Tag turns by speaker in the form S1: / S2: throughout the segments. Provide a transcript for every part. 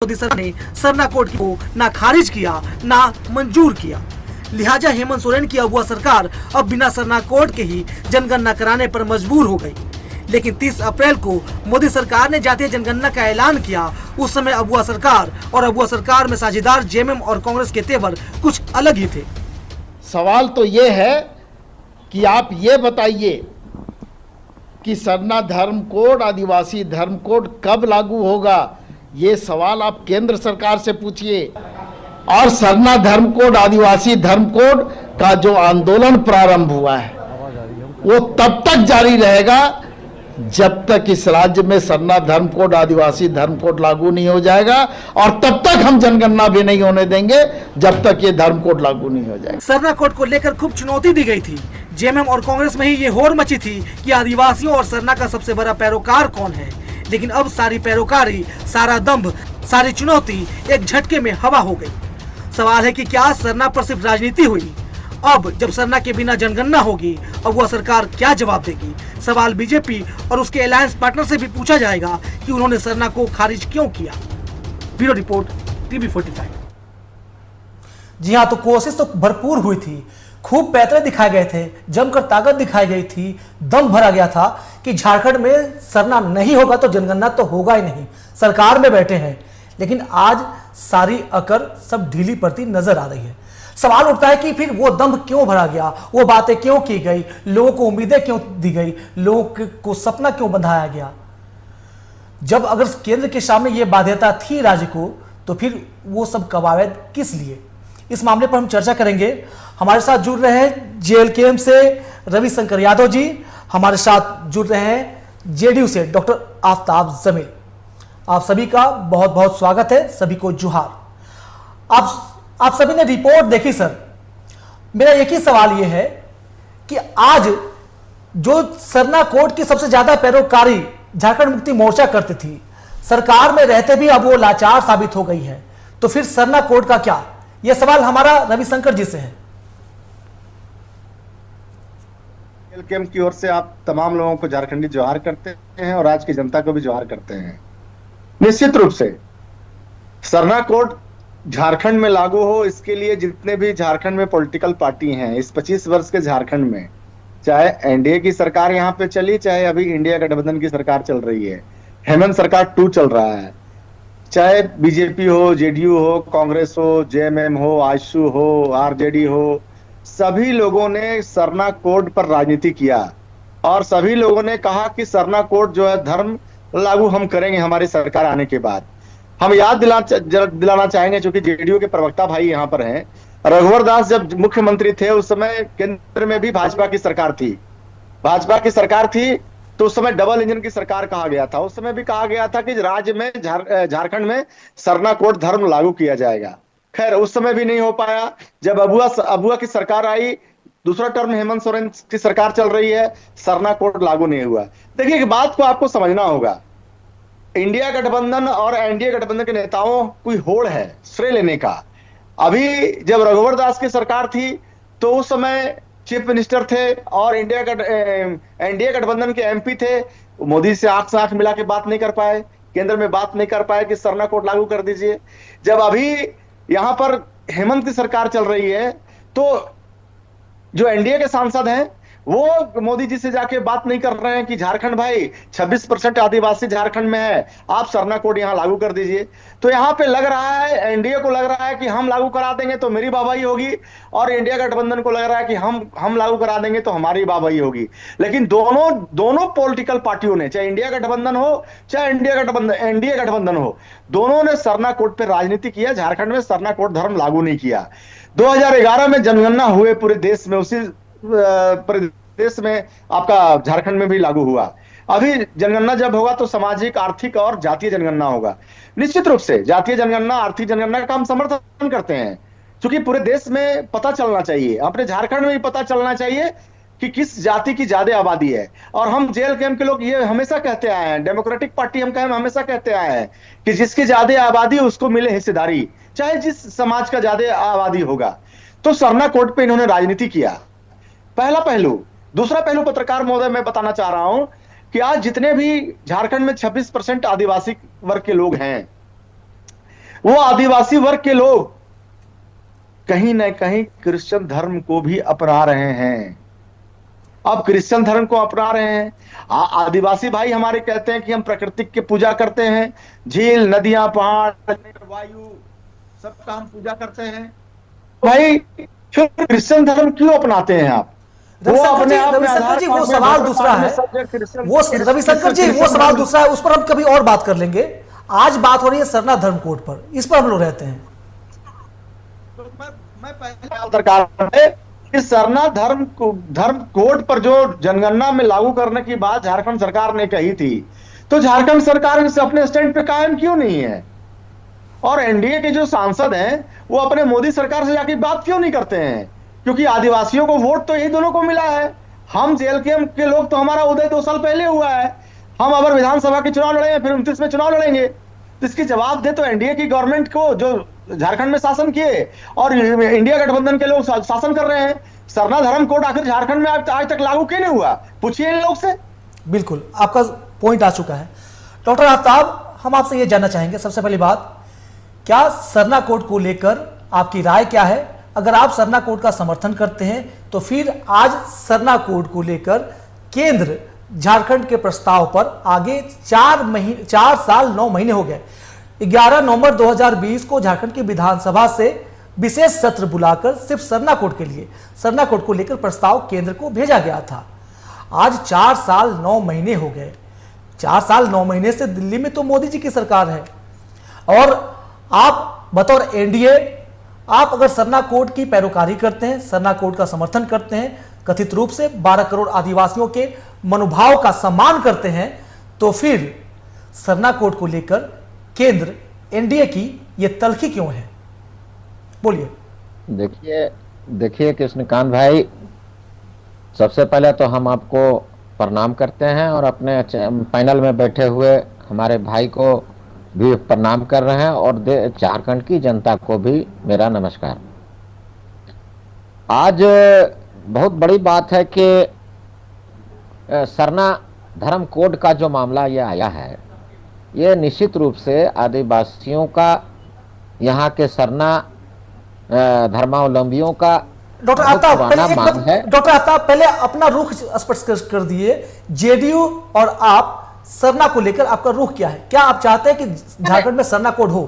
S1: मोदी सरकार ने सरना कोड को ना खारिज किया ना मंजूर किया। लिहाजा हेमंत सोरेन की अगुआ सरकार अब बिना सरना कोड के ही जनगणना कराने पर मजबूर हो गई। लेकिन 30 अप्रैल को मोदी सरकार ने जातीय जनगणना का ऐलान किया। उस समय अगुआ सरकार में साझेदार जेएमएम और कांग्रेस के तेवर कुछ अलग ही थे।
S2: सवाल तो ये है कि आप ये बताइए कि सरना धर्म कोड, आदिवासी धर्म कोड कब लागू होगा। ये सवाल आप केंद्र सरकार से पूछिए। और सरना धर्म कोड, आदिवासी धर्म कोड का जो आंदोलन प्रारंभ हुआ है वो तब तक जारी रहेगा जब तक इस राज्य में सरना धर्म कोड, आदिवासी धर्म कोड लागू नहीं हो जाएगा, और तब तक हम जनगणना भी नहीं होने देंगे जब तक ये धर्म कोड लागू नहीं हो जाएगा।
S1: सरना कोड को लेकर खूब चुनौती दी गई थी। जेएमएम और कांग्रेस में ही ये होड़ मची थी कि आदिवासियों और सरना का सबसे बड़ा पैरोकार कौन है। लेकिन अब सारी पैरोकारी, सारा दंभ, सारी चुनौती एक झटके में हवा हो गई। सवाल है कि क्या सरना पर सिर्फ राजनीति हुई? अब जब सरना के बिना जनगणना होगी, अब वह सरकार क्या जवाब देगी? सवाल बीजेपी और उसके अलायंस पार्टनर से भी पूछा जाएगा कि उन्होंने सरना को खारिज क्यों किया। Bureau report, TV 45। जी हाँ, तो कोशिश तो भरपूर हुई थी, खूब पैतरे दिखाए गए थे, जमकर ताकत दिखाई गई थी, दम भरा गया था कि झारखंड में सरना नहीं होगा तो जनगणना तो होगा ही नहीं। सरकार में बैठे हैं, लेकिन आज सारी अकड़ सब ढीली पड़ती नजर आ रही है। सवाल उठता है कि फिर वो दम क्यों भरा गया, वो बातें क्यों की गई, लोगों को उम्मीदें क्यों दी गई, लोगों को सपना क्यों बंधाया गया। जब अगर केंद्र के सामने ये बाध्यता थी राज्य को, तो फिर वो सब कवायद किस लिए? इस मामले पर हम चर्चा करेंगे। हमारे साथ जुड़ रहे हैं जेएलकेएम से रविशंकर यादव जी, हमारे साथ जुड़ रहे हैं जेडीयू से डॉक्टर आफ्ताब जमील। आप सभी का बहुत बहुत स्वागत है, सभी को जुहार। आप सभी ने रिपोर्ट देखी सर। मेरा एक ही सवाल यह है कि आज जो सरना कोड की सबसे ज्यादा पैरोकारी झारखंड मुक्ति मोर्चा करती थी, सरकार में रहते भी अब वो लाचार साबित हो गई है, तो फिर सरना कोड का क्या? यह सवाल हमारा रविशंकर जी से है।
S3: जेएलकेएम की ओर से आप तमाम लोगों को झारखंडी जोहार करते हैं और आज की जनता को भी जोहार करते हैं। निश्चित रूप से सरना कोड झारखंड में लागू हो, इसके लिए जितने भी झारखंड में पॉलिटिकल पार्टी हैं, इस 25 वर्ष के झारखंड में, चाहे एनडीए की सरकार यहाँ पे चली, चाहे अभी इंडिया गठबंधन की सरकार चल रही है, हेमंत सरकार 2 चल रहा है, चाहे बीजेपी हो, जेडीयू हो, कांग्रेस हो, जेएमएम हो, आजसू हो, आरजेडी हो, सभी लोगों ने सरना कोड पर राजनीति किया और सभी लोगों ने कहा कि सरना कोड जो है धर्म लागू हम करेंगे हमारी सरकार आने के बाद। हम याद दिलाना चाहेंगे, चूंकि जेडीयू के प्रवक्ता भाई यहाँ पर हैं, रघुवर दास जब मुख्यमंत्री थे उस समय केंद्र में भी भाजपा की सरकार थी, तो उस समय डबल इंजन की सरकार कहा गया था। उस समय भी कहा गया था कि राज्य में झारखंड में सरना कोड धर्म लागू किया जाएगा। खैर उस समय भी नहीं हो पाया। जब अबुआ की सरकार आई, दूसरा टर्म हेमंत सोरेन की सरकार चल रही है, सरना कोड लागू नहीं हुआ। देखिए, एक बात को आपको समझना होगा, इंडिया गठबंधन और एनडीए गठबंधन के नेताओं कोई होड़ है श्रेय लेने का। अभी जब रघुवर दास की सरकार थी तो उस समय चीफ मिनिस्टर थे और एनडीए गठबंधन के एमपी थे, मोदी से आंख मिला के बात नहीं कर पाए, केंद्र में बात नहीं कर पाए कि सरना कोड लागू कर दीजिए। जब अभी यहां पर हेमंत की सरकार चल रही है तो जो एनडीए के सांसद हैं वो मोदी जी से जाके बात नहीं कर रहे हैं कि झारखंड भाई 26% आदिवासी झारखंड में है, आप सरना कोड यहां लागू कर दीजिए। तो यहां पे लग रहा है, एनडीए को लग रहा है कि हम लागू करा देंगे तो मेरी वाहवाही होगी, और इंडिया गठबंधन को लग रहा है कि हम लागू करा देंगे तो हमारी वाहवाही होगी। लेकिन दोनों पॉलिटिकल पार्टियों ने, चाहे इंडिया गठबंधन हो चाहे एनडीए गठबंधन हो, दोनों ने सरना कोड पर राजनीति किया। झारखंड में सरना कोड धर्म लागू नहीं किया। 2011 में जनगणना हुए पूरे देश में, उसी प्रदेश में आपका झारखंड में भी लागू हुआ। अभी जनगणना जब होगा तो सामाजिक, आर्थिक और जातीय जनगणना होगा। निश्चित रूप से जातीय जनगणना, आर्थिक जनगणना का हम समर्थन करते हैं, क्योंकि पूरे देश में पता चलना चाहिए, अपने झारखंड में भी पता चलना चाहिए कि किस जाति की ज्यादा आबादी है। और हम जेएलकेएम के लोग ये हमेशा कहते आए हैं, डेमोक्रेटिक पार्टी हम हमेशा कहते आए हैं कि जिसकी ज्यादा आबादी उसको मिले हिस्सेदारी, चाहे जिस समाज का ज्यादा आबादी होगा। तो सरना कोड पे इन्होंने राजनीति किया, पहला पहलू। दूसरा पहलू पत्रकार महोदय मैं बताना चाह रहा हूं कि आज जितने भी झारखंड में 26% आदिवासी वर्ग के लोग हैं, वो आदिवासी वर्ग के लोग कहीं ना कहीं क्रिश्चियन धर्म को भी अपना रहे हैं। अब क्रिश्चियन धर्म को अपना रहे हैं। आदिवासी भाई हमारे कहते हैं कि हम प्रकृति की पूजा करते हैं, झील, नदियां, पहाड़, वायु, सबका हम पूजा करते हैं। भाई फिर क्रिश्चियन धर्म क्यों अपनाते हैं आप?
S1: रविशंकर जी वो सवाल दूसरा है, वो रविशंकर जी वो सवाल दूसरा है, उस पर हम कभी और बात कर लेंगे। आज बात हो रही है सरना धर्म कोड पर, इस पर हम लोग रहते हैं।
S3: तो मैं पहले सरकार है कि सरना धर्म कोड पर जो जनगणना में लागू करने की बात झारखंड सरकार ने कही थी, तो झारखंड सरकार इस अपने स्टैंड पे कायम क्यों नहीं है? और एनडीए के जो सांसद हैं वो अपने मोदी सरकार से जाके बात क्यों नहीं करते हैं? क्योंकि आदिवासियों को वोट तो यही दोनों को मिला है। हम जेएलके के लोग तो हमारा उदय 2 साल पहले हुआ है। हम अगर विधानसभा के चुनाव लड़े फिर 29 में चुनाव लड़ेंगे, तो इसकी जवाब दे तो एनडीए की गवर्नमेंट को जो झारखंड में शासन किए और इंडिया गठबंधन के लोग शासन कर रहे हैं। सरना धर्म कोड आखिर झारखंड में आज तक लागू क्यों नहीं हुआ? पूछिए इन लोग से।
S1: बिल्कुल, आपका पॉइंट आ चुका है। डॉक्टर आफ्ताब, हम आपसे ये जानना चाहेंगे, सबसे पहली बात, क्या सरना कोड को लेकर आपकी राय क्या है? अगर आप सरना कोड का समर्थन करते हैं तो फिर आज सरना कोड को लेकर केंद्र झारखंड के प्रस्ताव पर आगे 4 साल 9 महीने हो गए। 11 नवंबर 2020 को झारखंड की विधानसभा से विशेष सत्र बुलाकर सिर्फ सरना कोड के लिए, सरना कोड को लेकर प्रस्ताव केंद्र को भेजा गया था। आज 4 साल 9 महीने हो गए। 4 साल 9 महीने से दिल्ली में तो मोदी जी की सरकार है, और आप बतौर एनडीए, आप अगर सरना कोड की पैरोकारी करते हैं, सरना कोड का समर्थन करते हैं, कथित रूप से 12 करोड़ आदिवासियों के मनोभाव का सम्मान करते हैं, तो फिर सरना कोड को लेकर केंद्र एनडीए की ये तल्खी क्यों है? बोलिए।
S4: देखिए कृष्णकांत भाई, सबसे पहले तो हम आपको प्रणाम करते हैं और अपने पैनल में बैठे हुए हमारे भाई को भी प्रणाम कर रहे हैं, और झारखंड की जनता को भी मेरा नमस्कार। आज बहुत बड़ी बात है कि सरना धर्म कोड का जो मामला ये आया है, ये निश्चित रूप से आदिवासियों का, यहाँ के सरना धर्मावलंबियों का
S1: डॉक्टर आफ्ताब पहले अपना रुख स्पष्ट कर दिए। जेडीयू और आप सरना को लेकर आपका रुख क्या है? क्या आप चाहते हैं कि झारखंड में सरना कोड हो?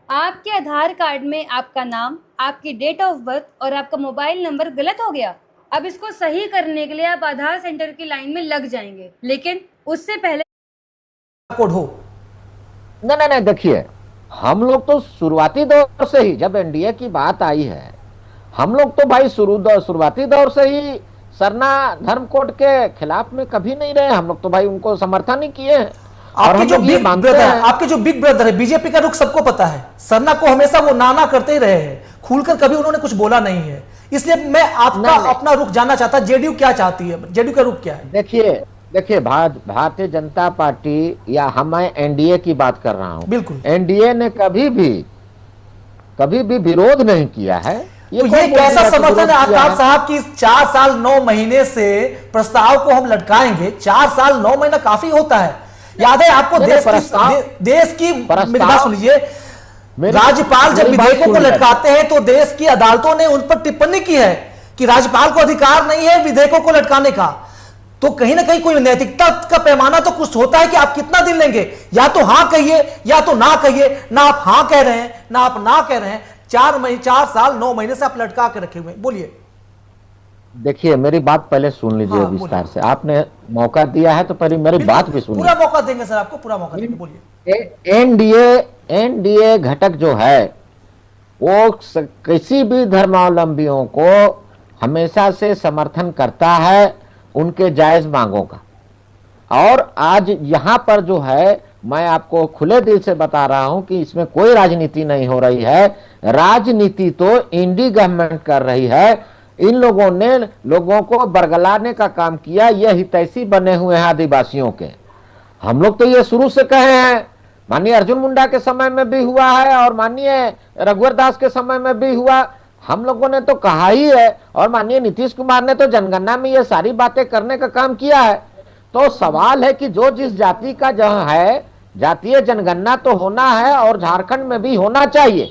S5: आपके आधार कार्ड में आपका नाम, आपकी डेट ऑफ बर्थ और आपका मोबाइल नंबर गलत हो गया। अब इसको सही करने के लिए आप आधार सेंटर की लाइन में लग जाएंगे, लेकिन उससे पहले
S1: कोड हो।
S4: नहीं, देखिए, हम लोग तो शुरुआती दौर से ही, जब एनडीए की बात आई है, हम लोग तो भाई शुरुआती दौर से ही सरना धर्म कोड के खिलाफ में कभी नहीं रहे। हम लोग तो भाई उनको समर्थन ही किए हैं।
S1: आपके जो बिग ब्रदर है बीजेपी का रुख सबको पता है। सरना को हमेशा वो नाना करते ही रहे हैं, खुलकर कभी उन्होंने कुछ बोला नहीं है। इसलिए मैं आपका अपना रुख जानना चाहता, जेडीयू क्या चाहती है, जेडीयू का रुख क्या है?
S4: देखिए भारतीय जनता पार्टी, या हम एनडीए की बात कर रहा हूं,
S1: बिल्कुल,
S4: एनडीए ने कभी भी विरोध नहीं किया है।
S1: तो ये कैसा समर्थन है आफ्ताब साहब की 4 साल 9 महीने से प्रस्ताव को हम लटकाएंगे? 4 साल 9 महीना काफी होता है। याद है आपको देश की बात सुनिए, राज्यपाल जब विधेयकों को लटकाते हैं तो देश की अदालतों ने उन पर टिप्पणी की है कि राज्यपाल को अधिकार नहीं है विधेयकों को लटकाने का। तो कहीं ना कहीं कोई नैतिकता का पैमाना तो कुछ होता है कि आप कितना दिन लेंगे। या तो हां कहिए या तो ना कहिए, ना आप हां कह रहे हैं ना आप ना कह रहे हैं। 4 साल 9 महीने से आप लटका के रखे हुए। बोलिए।
S4: देखिए, मेरी बात पहले सुन लीजिए विस्तार से। आपने मौका दिया है तो पहले मेरी बात भी सुनिए।
S1: पूरा मौका देंगे सर, आपको पूरा मौका देंगे। बोलिए।
S4: एनडीए घटक जो है वो किसी भी धर्मावलंबियों को हमेशा से समर्थन करता है उनके जायज मांगों का। और आज यहां पर जो है, मैं आपको खुले दिल से बता रहा हूं कि इसमें कोई राजनीति नहीं हो रही है। राजनीति तो इंडी गवर्नमेंट कर रही है। इन लोगों ने लोगों को बरगलाने का काम किया। ये हितैषी बने हुए हैं आदिवासियों के। हम लोग तो ये शुरू से कहे हैं, माननीय अर्जुन मुंडा के समय में भी हुआ है और माननीय रघुवर दास के समय में भी हुआ। हम लोगों ने तो कहा ही है, और माननीय नीतीश कुमार ने तो जनगणना में ये सारी बातें करने का काम किया है। तो सवाल है कि जो जिस जाति का जहां है, जातीय जनगणना तो होना है और झारखंड में भी होना चाहिए।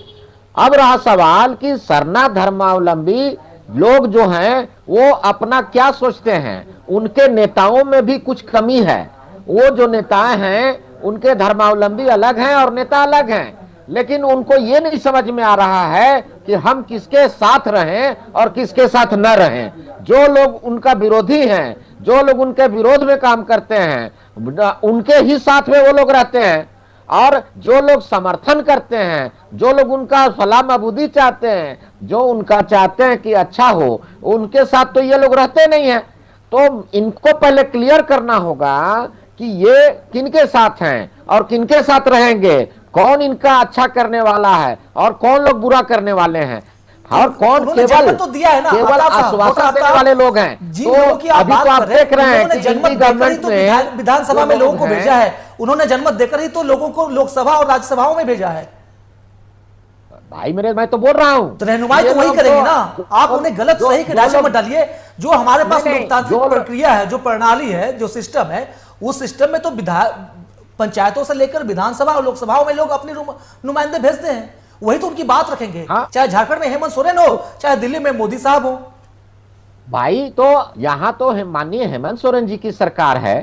S4: अब रहा सवाल कि सरना धर्मावलंबी लोग जो हैं वो अपना क्या सोचते हैं। उनके नेताओं में भी कुछ कमी है। वो जो नेताएं हैं उनके धर्मावलंबी अलग हैं और नेता अलग हैं, लेकिन उनको ये नहीं समझ में आ रहा है कि हम किसके साथ रहें और किसके साथ न रहें। जो लोग उनका विरोधी हैं, जो लोग उनके विरोध में काम करते हैं, उनके ही साथ में वो लोग रहते हैं, और जो लोग समर्थन करते हैं, जो लोग उनका फलाह महबूदी चाहते हैं, जो उनका चाहते हैं कि अच्छा हो, उनके साथ तो ये लोग रहते नहीं हैं। तो इनको पहले क्लियर करना होगा कि ये किनके साथ हैं और किनके साथ रहेंगे, कौन इनका अच्छा करने वाला है और कौन लोग बुरा करने वाले हैं, और कौन केवल
S1: तो दिया है ना,
S4: केवल आश्वासन देने वाले लोग हैं। तो अभी तो आप देख रहे हैं कि दिल्ली गवर्नमेंट ने
S1: विधानसभा में लोगों को भेजा है, उन्होंने जनमत देकर ही तो लोगों को लोकसभा और राज्यसभाओं में भेजा है।
S4: भाई मैं तो बोल रहा हूं,
S1: तो रहनुमाई तो वही करेंगे ना। आप उन्हें गलत सही के ढांचे में डालिए। जो हमारे पास लोकतांत्रिक प्रक्रिया है, जो प्रणाली है, जो सिस्टम है, उस सिस्टम में तो पंचायतों से लेकर विधानसभा और लोकसभाओं में लोग अपने नुमाइंदे भेजते हैं, वही तो उनकी बात रखेंगे। चाहे झारखंड में हेमंत सोरेन हो, चाहे दिल्ली में मोदी साहब हो।
S4: भाई तो यहां तो माननीय हेमंत सोरेन जी की सरकार है,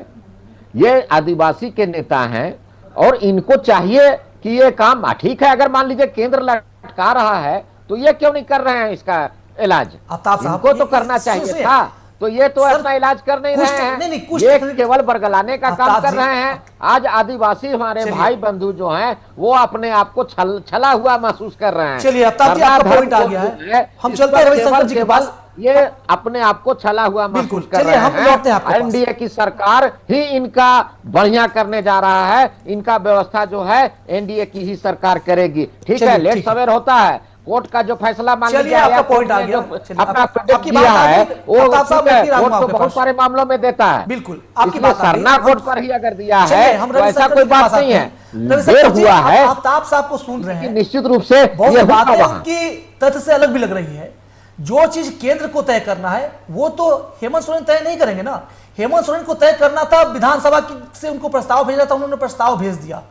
S4: ये आदिवासी के नेता हैं, और इनको चाहिए कि ये काम ठीक है। अगर मान लीजिए केंद्र लटका रहा है तो ये क्यों नहीं कर रहे हैं इसका इलाज? इनको तो करना चाहिए था। तो ये तो अपना इलाज कर नहीं रहे हैं, ये केवल बरगलाने का काम कर रहे हैं। आज आदिवासी हमारे भाई बंधु जो हैं वो अपने आप को छला हुआ महसूस कर रहे हैं।
S1: चलिए अफ्ताब जी, आपका पॉइंट आ गया है, हम चलते हैं रविशंकर जी के पास।
S4: ये अपने आप को छला हुआ महसूस कर रहे हैं। एनडीए की सरकार ही इनका बढ़िया करने जा रहा है, इनका व्यवस्था जो है एनडीए की ही सरकार करेगी। ठीक है, लेट सवेर होता है, कोर्ट का जो फैसला मान लीजिए
S1: आपका पॉइंट आ गया,
S4: अपना प्रोजेक्ट दिया है वो कोर्ट तो बहुत सारे मामलों में देता है।
S1: बिल्कुल आपकी बात
S4: सरना कोर्ट पर ही अगर दिया है तो ऐसा कोई बात नहीं है। देर हुआ है,
S1: आफ्ताब साहब को सुन रहे हैं,
S4: निश्चित रूप से
S1: बहुत बातें उनकी तथ्य से अलग भी लग रही है। जो चीज केंद्र को तय करना है वो तो हेमंत सोरेन तय नहीं करेंगे ना। हेमंत सोरेन को तय करना था, विधानसभा से उनको प्रस्ताव भेजना था, उन्होंने प्रस्ताव भेज दिया।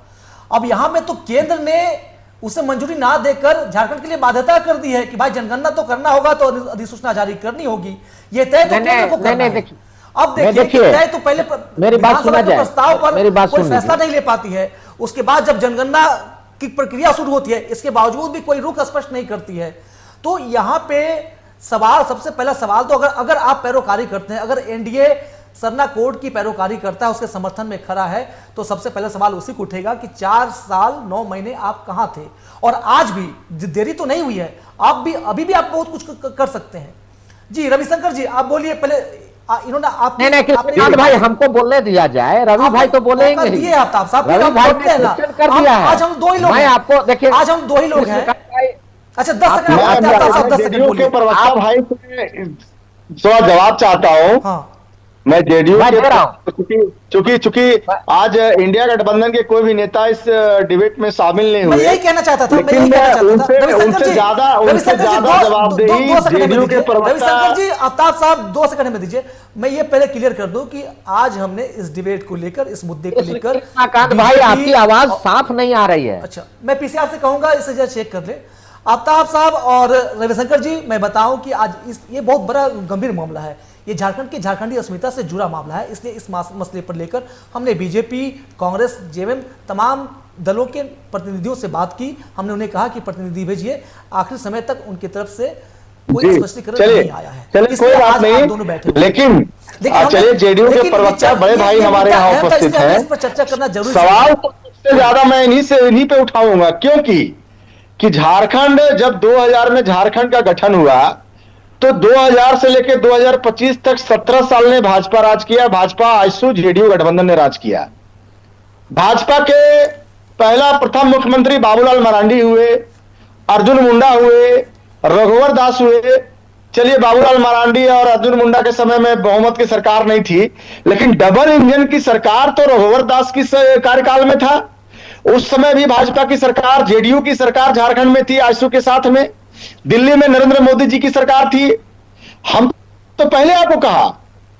S1: अब यहां में तो केंद्र ने उसे मंजूरी ना देकर झारखंड के लिए बाध्यता कर दी है कि भाई जनगणना तो करना होगा तो अधिसूचना जारी करनी होगी। ये तय तो केंद्र को करना है। अब देखिए तय तो पहले
S4: मेरी बात सुना जाए,
S1: प्रस्ताव पर
S4: मेरी बात
S1: कोई फैसला नहीं ले पाती है, उसके बाद जब जनगणना की प्रक्रिया शुरू होती है इसके बावजूद भी कोई रुख स्पष्ट नहीं करती है। तो यहां पे सवाल, सबसे पहला सवाल तो अगर आप पैरोकारी करते हैं, अगर एनडीए सरना कोड की पैरोकारी करता है, उसके समर्थन में खड़ा है, तो सबसे पहला सवाल उसी को उठेगा कि 4 साल 9 महीने आप कहां थे। और आज भी देरी तो नहीं हुई है, आप भी अभी भी आप बहुत कुछ कर सकते हैं। जी रविशंकर जी आप बोलिए पहले। इन्होंने आप
S4: नहीं भाई हमको बोलने दिया जाए, रवि भाई तो बोलेंगे ही।
S1: आफ्ताब साहब
S4: रवि भाई ने क्वेश्चन कर दिया है।
S1: आज हम 2 ही लोग हैं,
S4: आपको देखिए
S1: आज हम 2 ही लोग हैं। अच्छा 10 सेकंड
S3: के प्रवक्ता भाई थोड़ा जवाब चाहता हूँ।
S1: हाँ
S3: मैं जेडीयू के चूंकि आज इंडिया गठबंधन के कोई भी नेता इस डिबेट में शामिल नहीं हुए,
S1: मैं यही कहना चाहता था,
S3: उनसे ज्यादा जवाबदेही जेडीयू के प्रवक्ता।
S1: रविशंकर जी आफ्ताब साहब 2 सेकंड में दीजिए, मैं ये पहले क्लियर कर दूं कि आज हमने इस डिबेट को लेकर, इस मुद्दे को लेकर
S4: भाई आपकी आवाज साफ नहीं आ रही है।
S1: अच्छा मैं पीसीआर से कहूंगा इसे जरा चेक कर ले। आफ्ताब साहब और रविशंकर जी मैं बताऊं कि आज ये बहुत बड़ा गंभीर मामला है, ये झारखंड की झारखंडी अस्मिता से जुड़ा मामला है। इसलिए इस मसले पर लेकर हमने बीजेपी, कांग्रेस, जेएमएम तमाम दलों के प्रतिनिधियों से बात की। हमने उन्हें कहा कि प्रतिनिधि भेजिए, आखिरी समय तक उनकी तरफ से कोई स्पष्टीकरण नहीं आया है।
S3: चलिए कोई बात नहीं, दोनों बैठे लेकिन चलिए जेडीयू के प्रवक्ता बड़े भाई हमारे यहाँ उपस्थित हैं, इस पर चर्चा करना जरूरी। सवाल तो सबसे ज्यादा मैं इन्हीं पे उठाऊंगा, क्योंकि झारखंड जब 2000 में झारखंड का गठन हुआ तो 2000 से लेकर 2025 तक 17 साल ने भाजपा राज किया। भाजपा आजसू जेडीयू गठबंधन ने राज किया। भाजपा के प्रथम मुख्यमंत्री बाबूलाल मरांडी हुए, अर्जुन मुंडा हुए, रघुवर दास हुए। चलिए बाबूलाल मरांडी और अर्जुन मुंडा के समय में बहुमत की सरकार नहीं थी, लेकिन डबल इंजन की सरकार तो रघुवर दास की कार्यकाल में था। उस समय भी भाजपा की सरकार, जेडीयू की सरकार झारखंड में थी आजसू के साथ में। दिल्ली में नरेंद्र मोदी जी की सरकार थी। हम तो पहले आपको कहा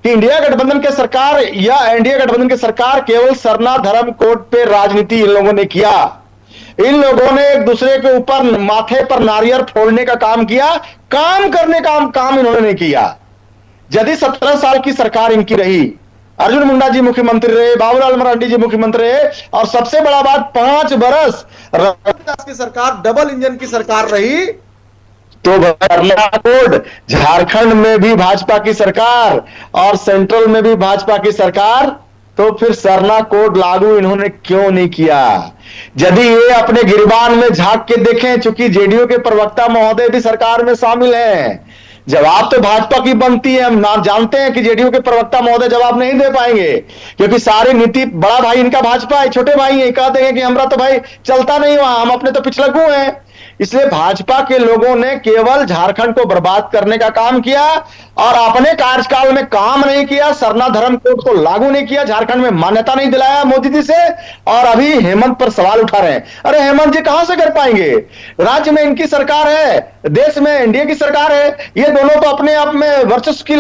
S3: कि इंडिया गठबंधन के सरकार या एनडीए गठबंधन की सरकार केवल सरना धर्म कोड पे राजनीति इन लोगों ने किया। इन लोगों ने एक दूसरे के ऊपर माथे पर नारियल फोड़ने का काम किया, काम करने का काम इन्होंने नहीं किया। यदि 17 साल की सरकार इनकी रही, अर्जुन मुंडा जी मुख्यमंत्री रहे, बाबूलाल मरांडी जी मुख्यमंत्री रहे, और सबसे बड़ा बात 5 बरस रघुनाथ की सरकार डबल इंजन की सरकार रही, तो सरना कोड झारखंड में भी भाजपा की सरकार और सेंट्रल में भी भाजपा की सरकार, तो फिर सरना कोड लागू इन्होंने क्यों नहीं किया? यदि ये अपने गिरबान में झांक के देखें, चूंकि जेडीयू के प्रवक्ता महोदय भी सरकार में शामिल हैं, जवाब तो भाजपा की बनती है। हम ना जानते हैं कि जेडीयू के प्रवक्ता महोदय जवाब नहीं दे पाएंगे, क्योंकि सारी नीति, बड़ा भाई इनका भाजपा है, छोटे भाई है, कह देंगे कि हमरा तो भाई चलता नहीं वहां, हम अपने तो पिछलग्गू हैं। इसलिए भाजपा के लोगों ने केवल झारखंड को बर्बाद करने का काम किया और अपने कार्यकाल में काम नहीं किया, सरना धर्म कोड को लागू नहीं किया, झारखंड में मान्यता नहीं दिलाया मोदी जी से, और अभी हेमंत पर सवाल उठा रहे हैं। अरे हेमंत जी कहां से कर पाएंगे? राज्य में इनकी सरकार है, देश में एनडीए की सरकार है, ये दोनों तो अपने आप में वर्चस्व की